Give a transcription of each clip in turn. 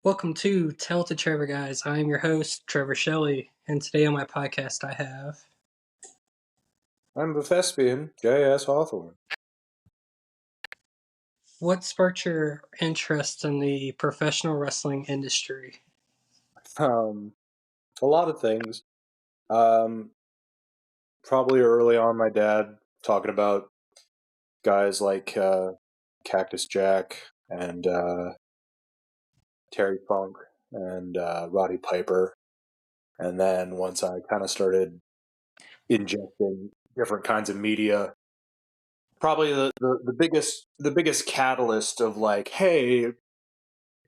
Welcome to Talented Trevor Guys. I am your host, Trevor Shelley, and today on my podcast I have... I'm the Thespian, J.S. Hawthorn. What sparked your interest in the professional wrestling industry? A lot of things. Probably early on, my dad talking about guys like Cactus Jack and Terry Funk and Roddy Piper. And then once I kind of started injecting different kinds of media, probably the biggest catalyst of like, hey,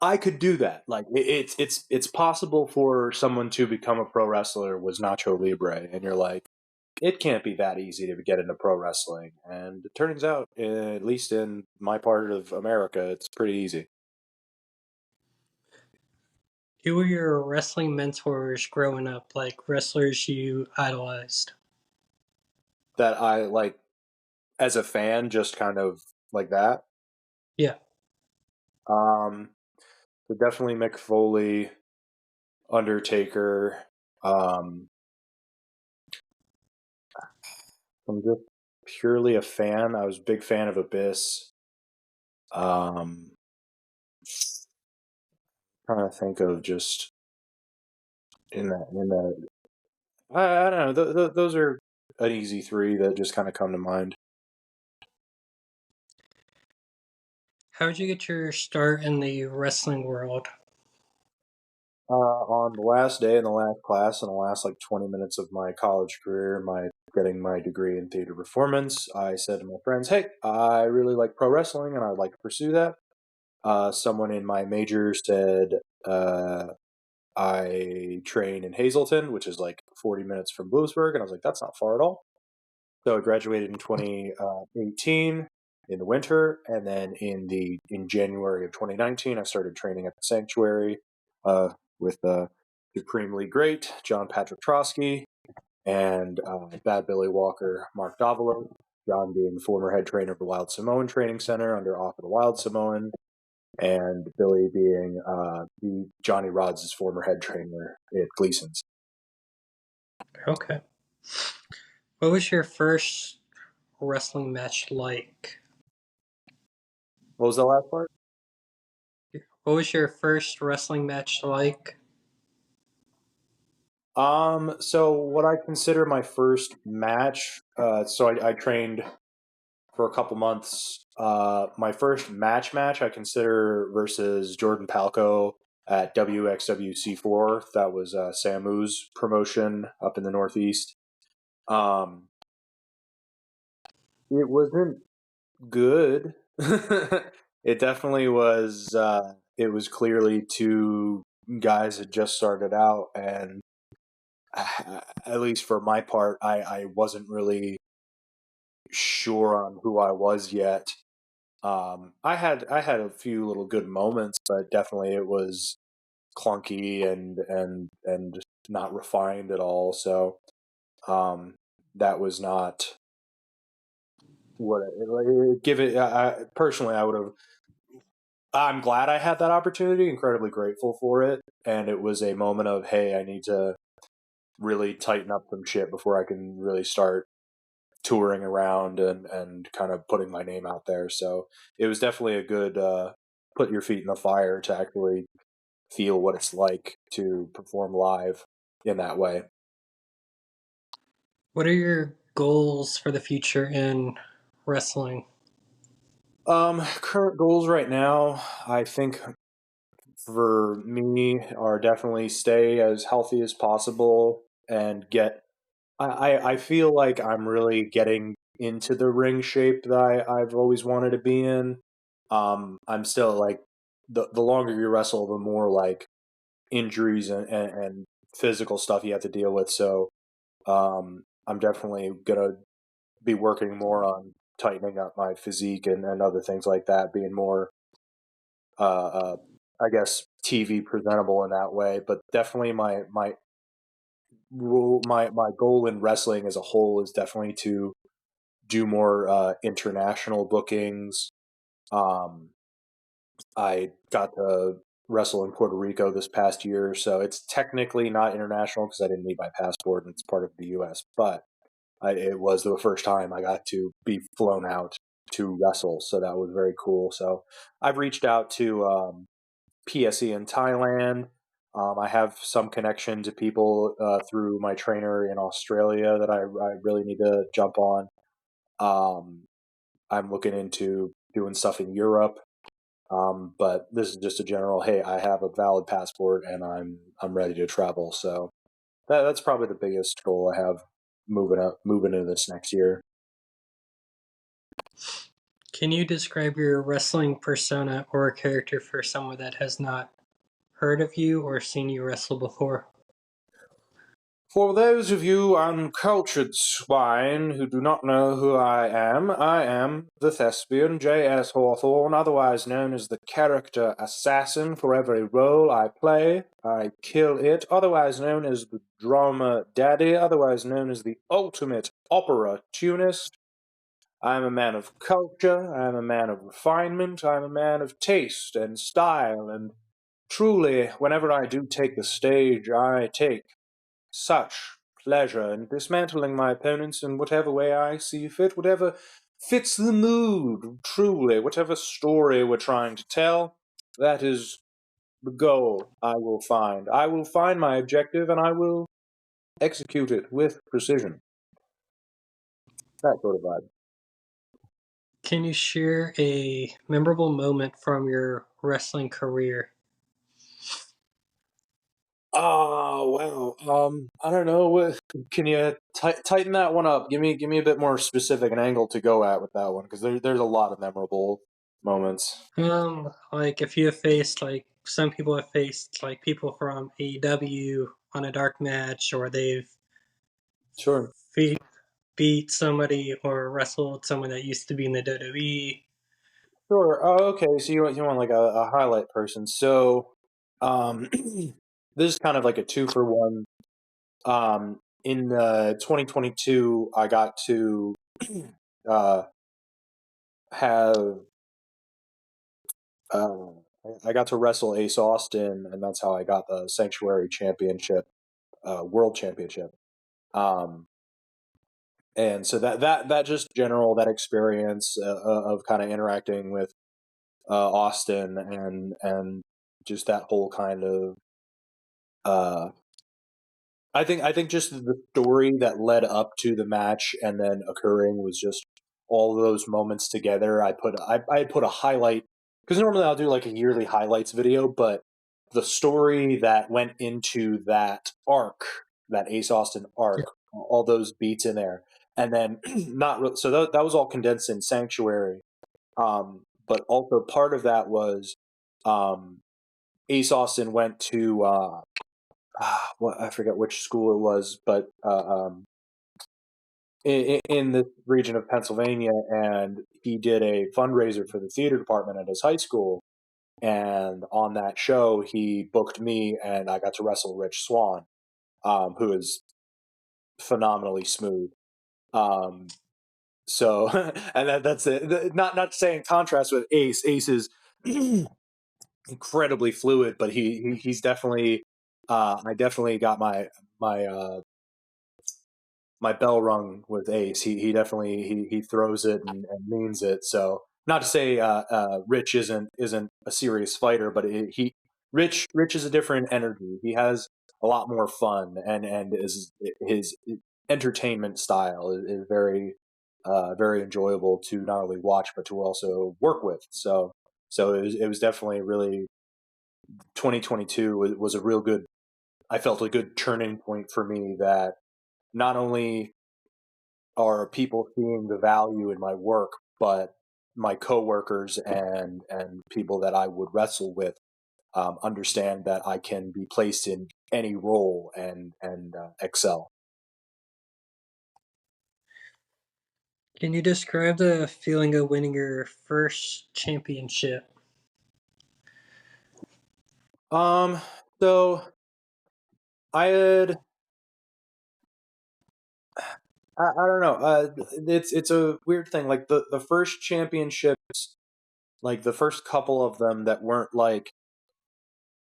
I could do that. Like it's possible for someone to become a pro wrestler was Nacho Libre, and you're like, it can't be that easy to get into pro wrestling. And it turns out, at least in my part of America, it's pretty easy. Who were your wrestling mentors growing up, like wrestlers you idolized? That I like as a fan, just kind of like that. Yeah. So definitely Mick Foley, Undertaker. I'm just purely a fan. I was a big fan of Abyss. Um, Trying to think of just in that. I don't know. Those are an easy three that just kind of come to mind. How did you get your start in the wrestling world? On the last day in the last class, in the last like 20 minutes of my college career, getting my degree in theater performance, I said to my friends, "Hey, I really like pro wrestling, and I'd like to pursue that." Someone in my major said, "I train in Hazleton, which is like 40 minutes from Bloomsburg," and I was like, "That's not far at all." So I graduated in 2018 in the winter, and then in January of 2019, I started training at the Sanctuary with the supremely great John Patrick Trotsky and Bad Billy Walker, Mark Davilo. John being the former head trainer of the Wild Samoan Training Center under Off of the Wild Samoan, and Billy being Johnny Rods' former head trainer at Gleason's. Okay. What was your first wrestling match like? What was the last part? What was your first wrestling match like? So what I consider my first match, so I trained for a couple months. My first match I consider versus Jordan Palco at WXWC4. That was Samu's promotion up in the Northeast. It wasn't good. It definitely was. It was clearly two guys that just started out, and at least for my part, I wasn't really sure on who I was yet. I had a few little good moments, but definitely it was clunky and not refined at all. So that was not what give it. Personally, I would have. I'm glad I had that opportunity. Incredibly grateful for it, and it was a moment of, hey, I need to really tighten up some shit before I can really start touring around and kind of putting my name out there. So it was definitely a good put your feet in the fire to actually feel what it's like to perform live in that way. What are your goals for the future in wrestling? Current goals right now, I think for me are definitely stay as healthy as possible and get I feel like I'm really getting into the ring shape that I've always wanted to be in. I'm still like the longer you wrestle, the more like injuries and physical stuff you have to deal with. So I'm definitely gonna be working more on tightening up my physique and other things like that, being more I guess TV presentable in that way. But definitely my goal in wrestling as a whole is definitely to do more international bookings. I got to wrestle in Puerto Rico this past year, so it's technically not international because I didn't need my passport and it's part of the U.S. But it was the first time I got to be flown out to wrestle, so that was very cool. So I've reached out to PSE in Thailand. I have some connection to people through my trainer in Australia that I really need to jump on. Um, I'm looking into doing stuff in Europe. But this is just a general. Hey, I have a valid passport and I'm ready to travel. So that's probably the biggest goal I have moving into this next year. Can you describe your wrestling persona or character for someone that has not heard of you or seen you wrestle before? For those of you uncultured swine who do not know who I am the Thespian J.S. Hawthorn, otherwise known as the character assassin. For every role I play, I kill it, otherwise known as the drama daddy, otherwise known as the ultimate opera tunist. I am a man of culture, I am a man of refinement, I am a man of taste and style, and truly, whenever I do take the stage, I take such pleasure in dismantling my opponents in whatever way I see fit, whatever fits the mood, truly, whatever story we're trying to tell, that is the goal I will find. I will find my objective and I will execute it with precision. That sort of vibe. Can you share a memorable moment from your wrestling career? Oh wow. I don't know. Can you tighten that one up? Give me a bit more specific an angle to go at with that one because there's a lot of memorable moments. Like if you have faced like some people have faced like people from AEW on a dark match, or they've Sure. beat beat somebody or wrestled someone that used to be in the WWE. Sure. Oh, okay. So you want like a highlight person. So, this is kind of like a two for one. In 2022, I got to uh, have uh, I got to wrestle Ace Austin, and that's how I got the Sanctuary Championship, World Championship. Um, and so that just general that experience of kind of interacting with Austin and just that whole kind of uh, I think just the story that led up to the match and then occurring was just all those moments together. I put a highlight because normally I'll do like a yearly highlights video, but the story that went into that arc, that Ace Austin arc, all those beats in there, and then so that was all condensed in Sanctuary. But also part of that was um, Ace Austin went to what I forget which school it was, but in the region of Pennsylvania, and he did a fundraiser for the theater department at his high school. And on that show, he booked me, and I got to wrestle Rich Swan, who is phenomenally smooth. Um, so, and that's it. Not to say in contrast with Ace. Ace is incredibly fluid, but he's definitely. I definitely got my my bell rung with Ace. He definitely he throws it and means it. So not to say Rich isn't a serious fighter, but Rich is a different energy. He has a lot more fun and is his entertainment style is very very enjoyable to not only watch but to also work with. So it was definitely really 2022 was a real good. I felt a good turning point for me that not only are people seeing the value in my work, but my coworkers and people that I would wrestle with understand that I can be placed in any role and excel. Can you describe the feeling of winning your first championship? Um, so I had I don't know. It's a weird thing. Like the first championships, like the first couple of them that weren't like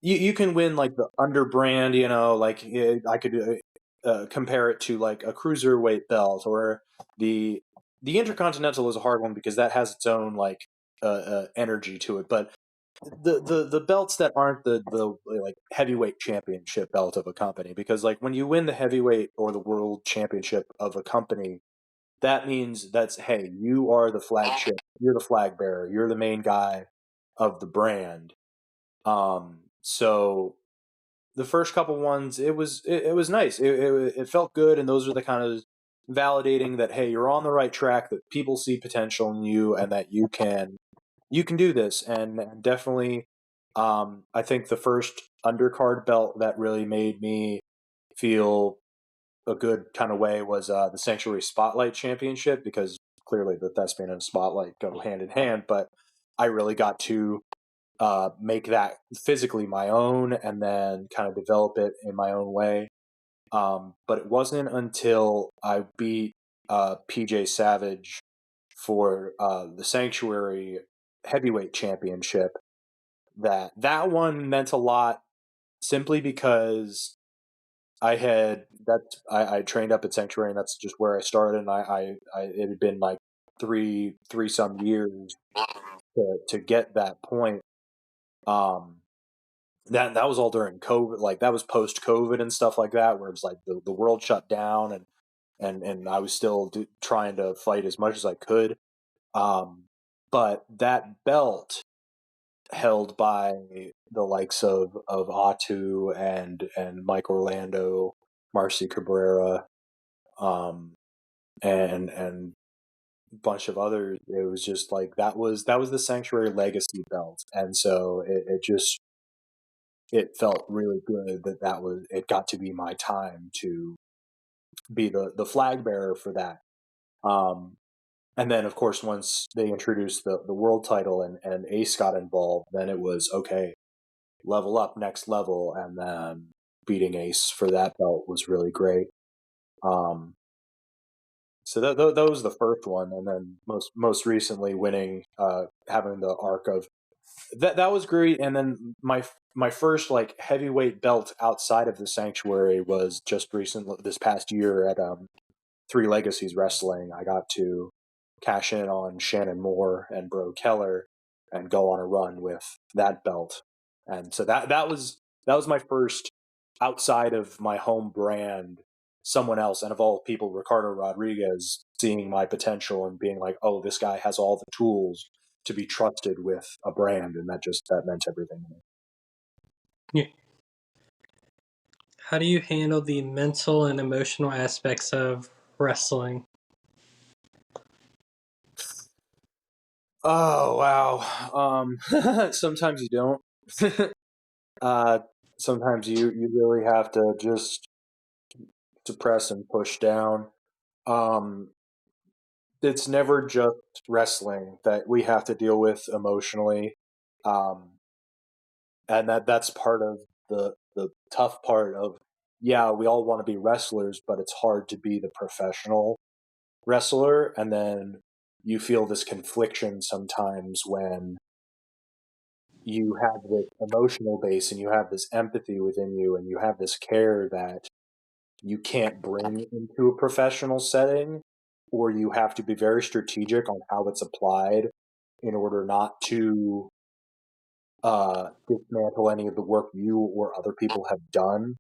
you can win like the underbrand, like I could compare it to like a cruiserweight belt, or the Intercontinental is a hard one because that has its own like energy to it. But the belts that aren't the like heavyweight championship belt of a company, because like when you win the heavyweight or the world championship of a company, that means that's, hey, you are the flagship, you're the flag bearer, you're the main guy of the brand. So the first couple ones, it was nice. It felt good, and those are the kind of validating that, hey, you're on the right track, that people see potential in you, and that you can do this. And definitely, I think the first undercard belt that really made me feel a good kind of way was the Sanctuary Spotlight Championship, because clearly the Thespian and Spotlight go hand in hand. But I really got to make that physically my own, and then kind of develop it in my own way. But it wasn't until I beat PJ Savage for the Sanctuary Heavyweight Championship that one meant a lot, simply because I trained up at Sanctuary, and that's just where I started. And I it had been like three some years to get that point. Um, that was all during COVID, like that was post COVID and stuff like that, where it's like the world shut down, and I was still trying to fight as much as I could. But that belt, held by the likes of Atu and Mike Orlando, Marcy Cabrera, um, and a bunch of others. It was just like that was the Sanctuary Legacy belt, and so it felt really good that it got to be my time to be the flag bearer for that. Um, and then, of course, once they introduced the world title, and Ace got involved, then it was okay, level up, next level. And then beating Ace for that belt was really great. Um, so that was the first one, and then most recently winning, having the arc of that was great. And then my first like heavyweight belt outside of the Sanctuary was just recent, this past year at Three Legacies Wrestling. I got to cash in on Shannon Moore and Bro Keller and go on a run with that belt. And so that was my first, outside of my home brand, someone else, and of all people, Ricardo Rodriguez, seeing my potential and being like, oh, this guy has all the tools to be trusted with a brand, and that meant everything to me. Yeah. How do you handle the mental and emotional aspects of wrestling? Oh wow. Sometimes you don't. uh, Sometimes you really have to just suppress and push down. Um, it's never just wrestling that we have to deal with emotionally, um, and that's part of the tough part of, yeah, we all want to be wrestlers, but it's hard to be the professional wrestler. And then you feel this confliction sometimes when you have this emotional base, and you have this empathy within you, and you have this care that you can't bring into a professional setting, or you have to be very strategic on how it's applied in order not to dismantle any of the work you or other people have done.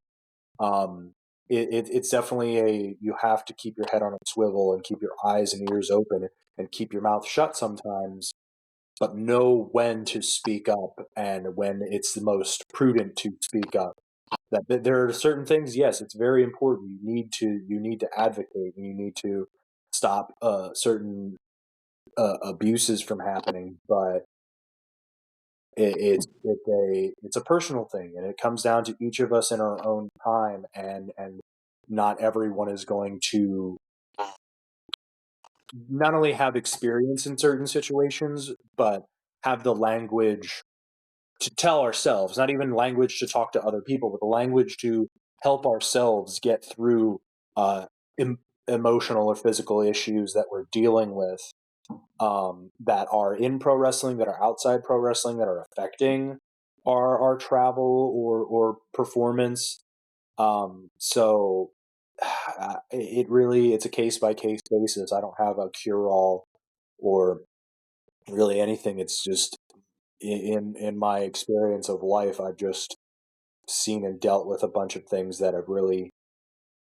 Um, it's definitely you have to keep your head on a swivel and keep your eyes and ears open and keep your mouth shut sometimes, but know when to speak up and when it's the most prudent to speak up. That there are certain things, yes, it's very important. You need to advocate, and you need to stop certain abuses from happening. But it's a personal thing, and it comes down to each of us in our own time, and not everyone is going to not only have experience in certain situations, but have the language to tell ourselves, not even language to talk to other people, but the language to help ourselves get through em- emotional or physical issues that we're dealing with, that are in pro wrestling, that are outside pro wrestling, that are affecting our travel or performance. So it's a case by case basis. I don't have a cure all or really anything. It's just in my experience of life, I've just seen and dealt with a bunch of things that have really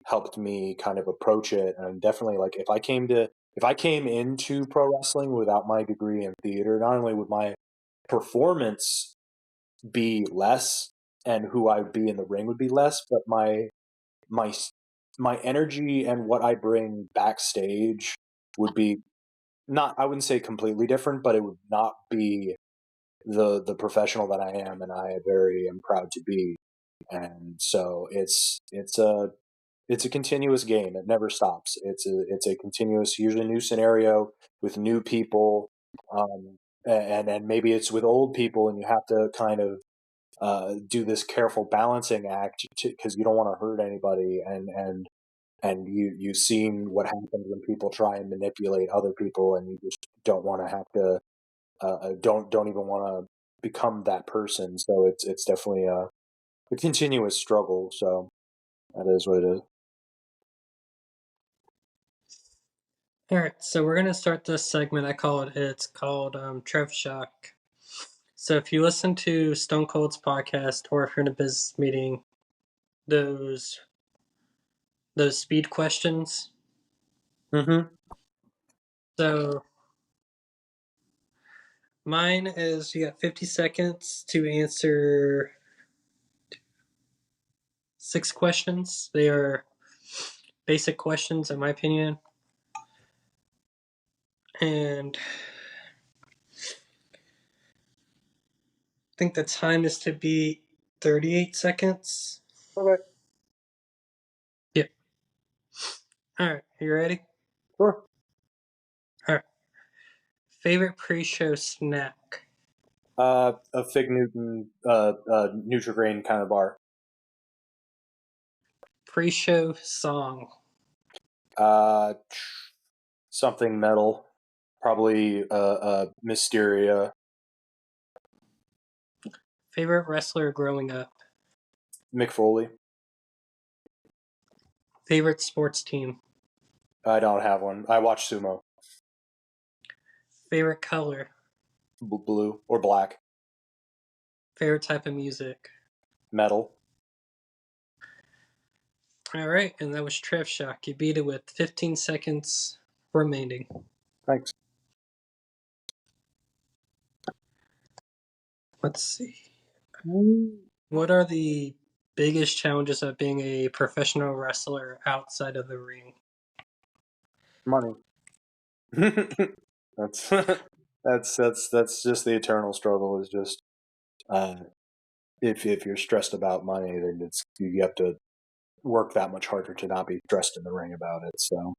helped me kind of approach it. And definitely, like, if I came into pro wrestling without my degree in theater, not only would my performance be less and who I would be in the ring would be less, but my my energy and what I bring backstage would be not, I wouldn't say completely different, but it would not be the professional that I am and I very am proud to be. And so it's a continuous game. It never stops. It's a continuous, usually new scenario with new people, and maybe it's with old people, and you have to kind of do this careful balancing act because you don't want to hurt anybody, and you've seen what happens when people try and manipulate other people, and you just don't want to have to don't even want to become that person. So it's definitely a continuous struggle. So that is what it is. All right, so we're gonna start this segment. It's called Trev Shock. So if you listen to Stone Cold's podcast, or if you're in a business meeting, those those speed questions. Mm-hmm. So mine is you got 50 seconds to answer 6 questions. They are basic questions, in my opinion, and I think the time is to be 38 seconds. Okay. Yep. All right, you ready? Sure. All right. Favorite pre-show snack? A Fig Newton, Nutrigrain kind of bar. Pre-show song? Uh, Something metal, probably Mysteria. Favorite wrestler growing up? Mick Foley. Favorite sports team? I don't have one. I watch sumo. Favorite color? Blue or black. Favorite type of music? Metal. All right, and that was Trev Shock. You beat it with 15 seconds remaining. Thanks. Let's see. What are the biggest challenges of being a professional wrestler outside of the ring? Money. that's that's just the eternal struggle. Is just uh, if you're stressed about money, then you have to work that much harder to not be stressed in the ring about it. So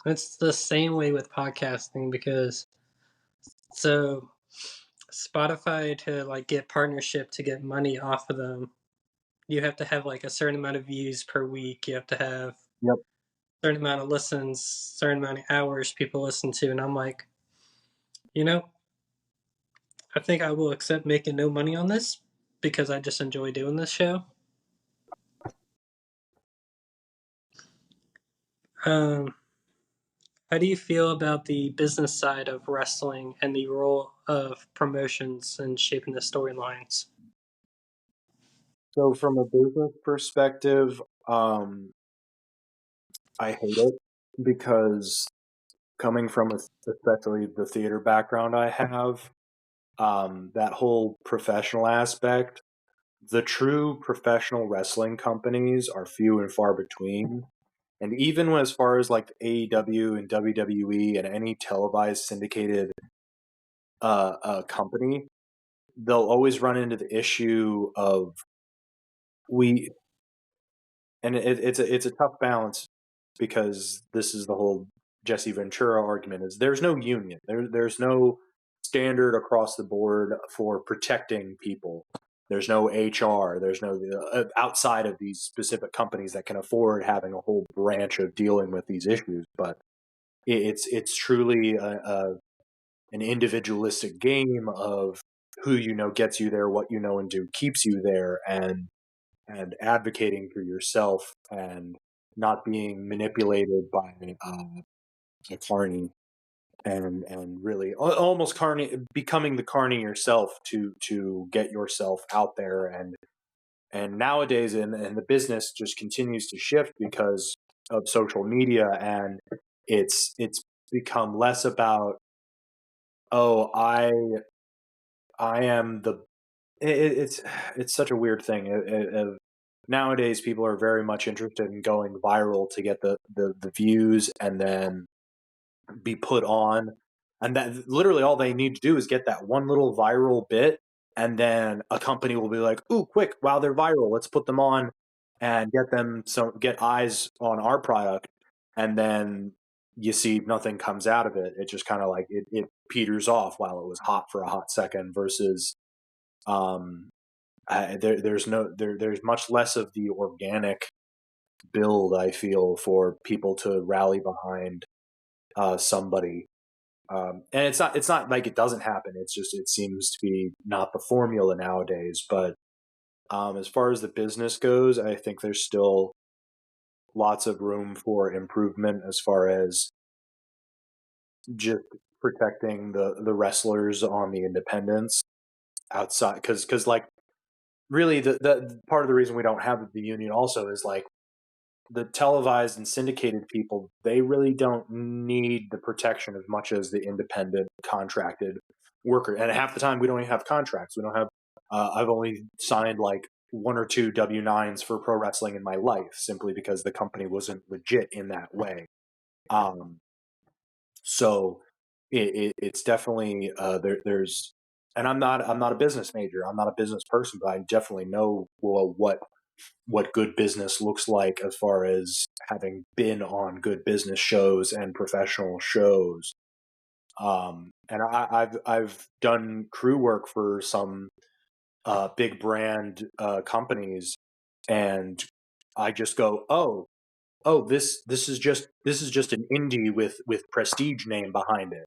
It's the same way with podcasting because so Spotify to like get partnership to get money off of them, you have to have like a certain amount of views per week. You have to have a yep. certain amount of listens, certain amount of hours people listen to, and I'm like, you know, I think I will accept making no money on this because I just enjoy doing this show. Um, how do you feel about the business side of wrestling and the role of promotions and shaping the storylines? So from a business perspective, I hate it because coming from especially the theater background I have, that whole professional aspect, the true professional wrestling companies are few and far between. And even as far as like AEW and WWE and any televised syndicated company, they'll always run into the issue of we, and it's a tough balance because this is the whole Jesse Ventura argument is there's no union. There's no standard across the board for protecting people. There's no HR. There's no outside of these specific companies that can afford having a whole branch of dealing with these issues. But it's truly an individualistic game of who you know gets you there, what you know and do keeps you there, and advocating for yourself and not being manipulated by a carny, and really almost carny, becoming the carny yourself to get yourself out there. And nowadays, and the business just continues to shift because of social media, and it's become less about, oh, I am the it's such a weird thing. Nowadays, people are very much interested in going viral to get the views and then be put on. And that literally all they need to do is get that one little viral bit, and then a company will be like, "Ooh, quick! Wow, they're viral. Let's put them on and get eyes on our product." And then you see nothing comes out of it. It just kind of like it peters off while it was hot for a hot second. Versus, there's much less of the organic build, I feel, for people to rally behind somebody. And it's not like it doesn't happen. It's just it seems to be not the formula nowadays. But as far as the business goes, I think there's still lots of room for improvement as far as just protecting the wrestlers on the independents outside. Because like really the part of the reason we don't have the union also is like the televised and syndicated people, they really don't need the protection as much as the independent contracted worker. And half the time, we don't even have contracts. We don't have. I've only signed like one or two W-9s for pro wrestling in my life, simply because the company wasn't legit in that way. So it's definitely there's. And I'm not a business major. I'm not a business person, but I definitely know what good business looks like as far as having been on good business shows and professional shows. And I've done crew work for some big brand companies, and I just go, this is just an indie with prestige name behind it.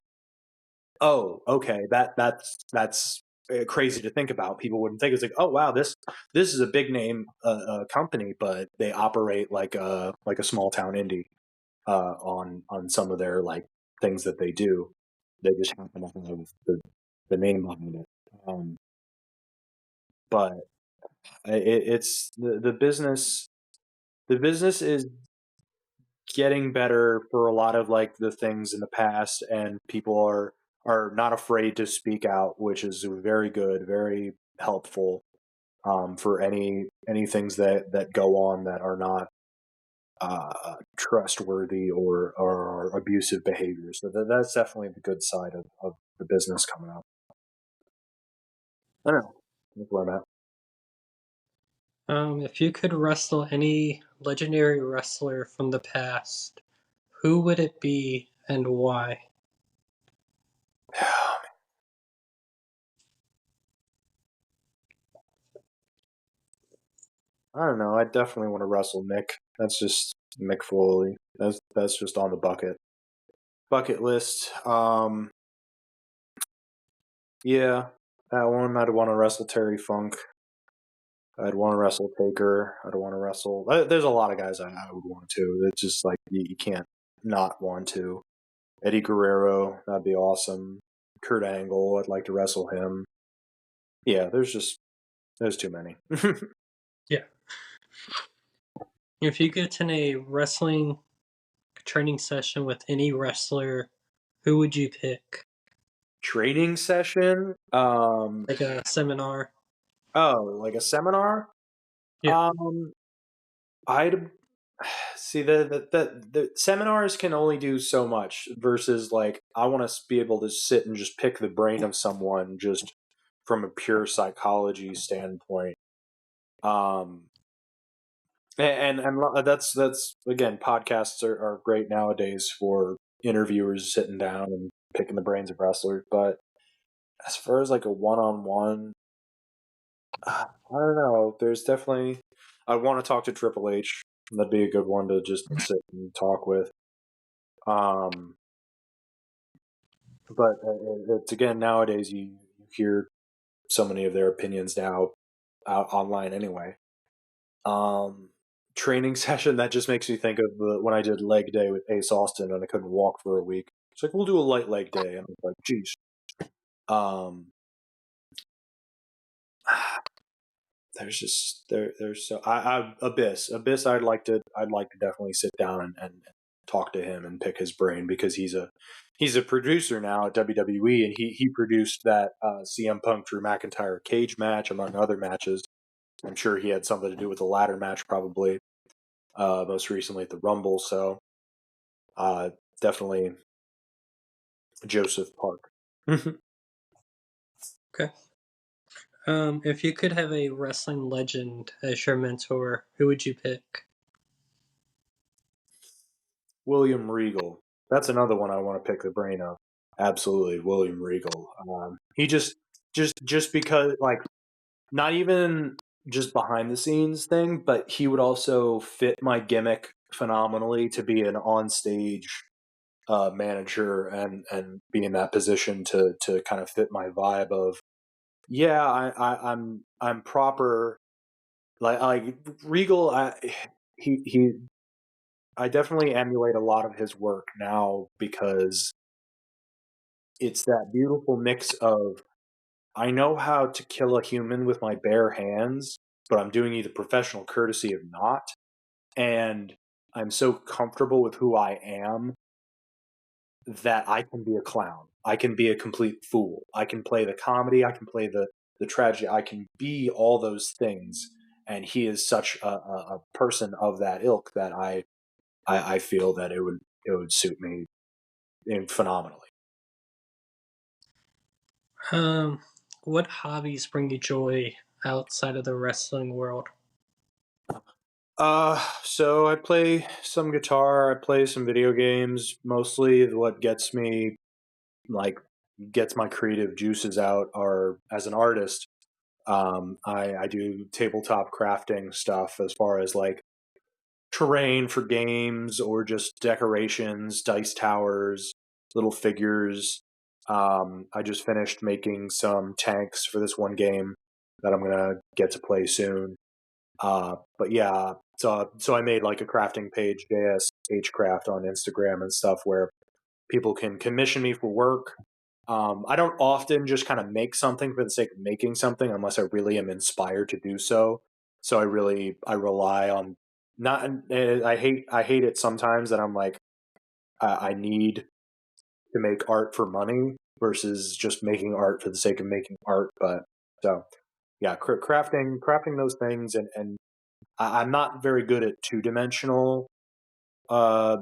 Oh, okay, that's crazy to think about. People wouldn't think it's like, oh wow, this is a big name company, but they operate like a small town indie on some of their like things that they do. They just happen to have the name behind it. But it's the business. The business is getting better for a lot of like the things in the past, and people are not afraid to speak out, which is very good, very helpful for any things that go on that are not trustworthy or abusive behaviors. So that's definitely the good side of the business coming up. I don't know. That's where I'm at. If you could wrestle any legendary wrestler from the past, who would it be and why? I don't know. I definitely want to wrestle Mick. That's just Mick Foley. That's just on the bucket list. Yeah, that one. I'd want to wrestle Terry Funk. I'd want to wrestle Taker. I'd want to wrestle. There's a lot of guys I would want to. It's just like you can't not want to. Eddie Guerrero, that'd be awesome. Kurt Angle, I'd like to wrestle him. Yeah, there's too many. Yeah. If you get in a wrestling training session with any wrestler, who would you pick? Training session. Like a seminar? Oh, like a seminar. Yeah. I'd see the seminars can only do so much versus like I want to be able to sit and just pick the brain of someone just from a pure psychology standpoint. Um, and that's again, podcasts are great nowadays for interviewers sitting down and picking the brains of wrestlers. But as far as like a one-on-one, I don't know. There's definitely I want to talk to Triple H. That'd be a good one to just sit and talk with. Um, but it's again nowadays you hear so many of their opinions now out online anyway. Training session, that just makes me think of when I did leg day with Ace Austin and I couldn't walk for a week. It's like, we'll do a light leg day, and I was like, geez. There's so I Abyss. I'd like to definitely sit down and talk to him and pick his brain, because he's a producer now at WWE, and he produced that CM Punk Drew McIntyre cage match, among other matches. I'm sure he had something to do with the ladder match, probably most recently at the Rumble. So definitely Joseph Park. Okay. If you could have a wrestling legend as your mentor, who would you pick? William Regal. That's another one I want to pick the brain of. Absolutely, William Regal. He just because, like, not even just behind the scenes thing, but he would also fit my gimmick phenomenally to be an on stage manager, and be in that position to kind of fit my vibe of, yeah, I'm proper, like Regal. He I definitely emulate a lot of his work now, because it's that beautiful mix of, I know how to kill a human with my bare hands, but I'm doing you the professional courtesy of not. And I'm so comfortable with who I am that I can be a clown. I can be a complete fool. I can play the comedy. I can play the tragedy. I can be all those things. And he is such a person of that ilk that I feel that it would suit me phenomenally. Um, what hobbies bring you joy outside of the wrestling world? So I play some guitar, I play some video games. Mostly what gets my creative juices out are, as an artist, I do tabletop crafting stuff, as far as like terrain for games, or just decorations, dice towers, little figures. I just finished making some tanks for this one game that I'm gonna get to play soon. But yeah, so I made like a crafting page, JSHcraft, on Instagram and stuff, where people can commission me for work. I don't often just kind of make something for the sake of making something, unless I really am inspired to do so. So I rely on, not. I hate it sometimes that I'm like, I need to make art for money versus just making art for the sake of making art. But so yeah, crafting those things, and I'm not very good at two-dimensional uh,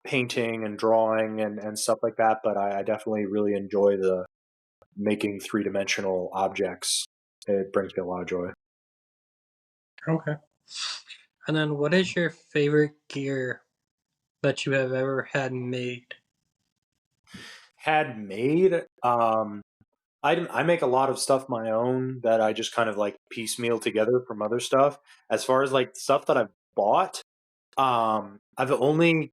painting and drawing and stuff like that, but I definitely really enjoy the making three-dimensional objects. It brings me a lot of joy. Okay. And then, what is your favorite gear that you have ever had made? Had made, I make a lot of stuff my own that I just kind of like piecemeal together from other stuff. As far as like stuff that I've bought, I've only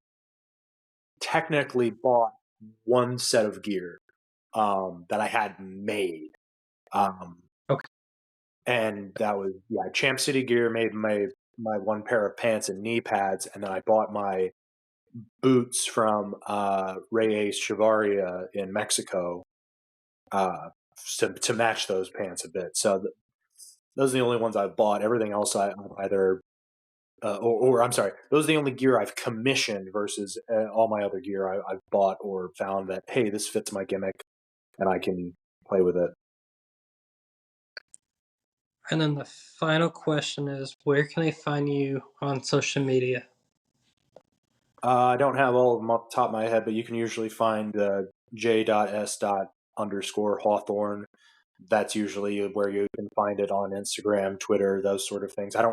technically bought one set of gear that I had made. Um, Okay. and that was, yeah, Champ City Gear made my one pair of pants and knee pads, and then I bought my boots from Ray Ace Chavaria in Mexico uh, to match those pants a bit. So those are the only ones I've bought. Everything else I've either or I'm sorry, those are the only gear I've commissioned, versus all my other gear I've bought or found that, hey, this fits my gimmick and I can play with it. And then the final question is, where can I find you on social media? I don't have all of them off the top of my head, but you can usually find j.s._Hawthorn. That's usually where you can find it, on Instagram, Twitter, those sort of things. I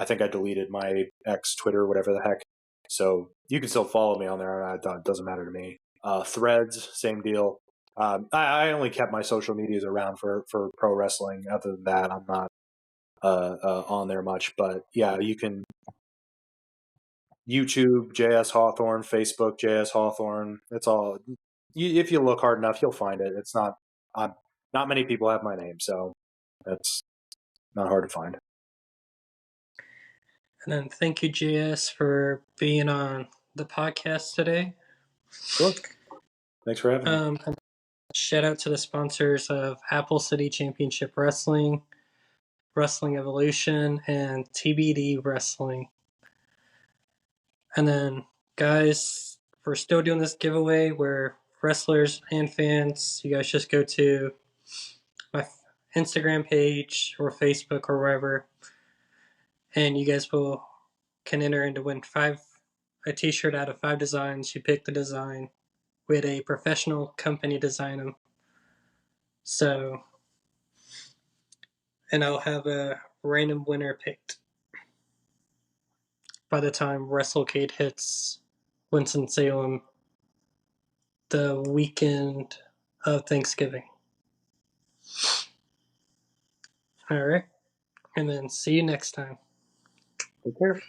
think I deleted my ex Twitter, whatever the heck. So you can still follow me on there. It doesn't matter to me. Threads, same deal. I only kept my social medias around for pro wrestling. Other than that, I'm not on there much. But yeah, you can YouTube JS Hawthorn, Facebook JS Hawthorn. It's all. If you look hard enough, you'll find it. It's not. not many people have my name, so that's not hard to find. And then thank you, JS, for being on the podcast today. Of course. Thanks for having me. Shout out to the sponsors of Apple City Championship Wrestling, Wrestling Evolution, and TBD Wrestling. And then, guys, we're still doing this giveaway where wrestlers and fans, you guys just go to my Instagram page or Facebook or wherever, and you guys can enter in to win a t-shirt out of 5 designs. You pick the design. We had a professional company design them. So, and I'll have a random winner picked by the time WrestleCade hits Winston-Salem the weekend of Thanksgiving. All right. And then see you next time. Take care.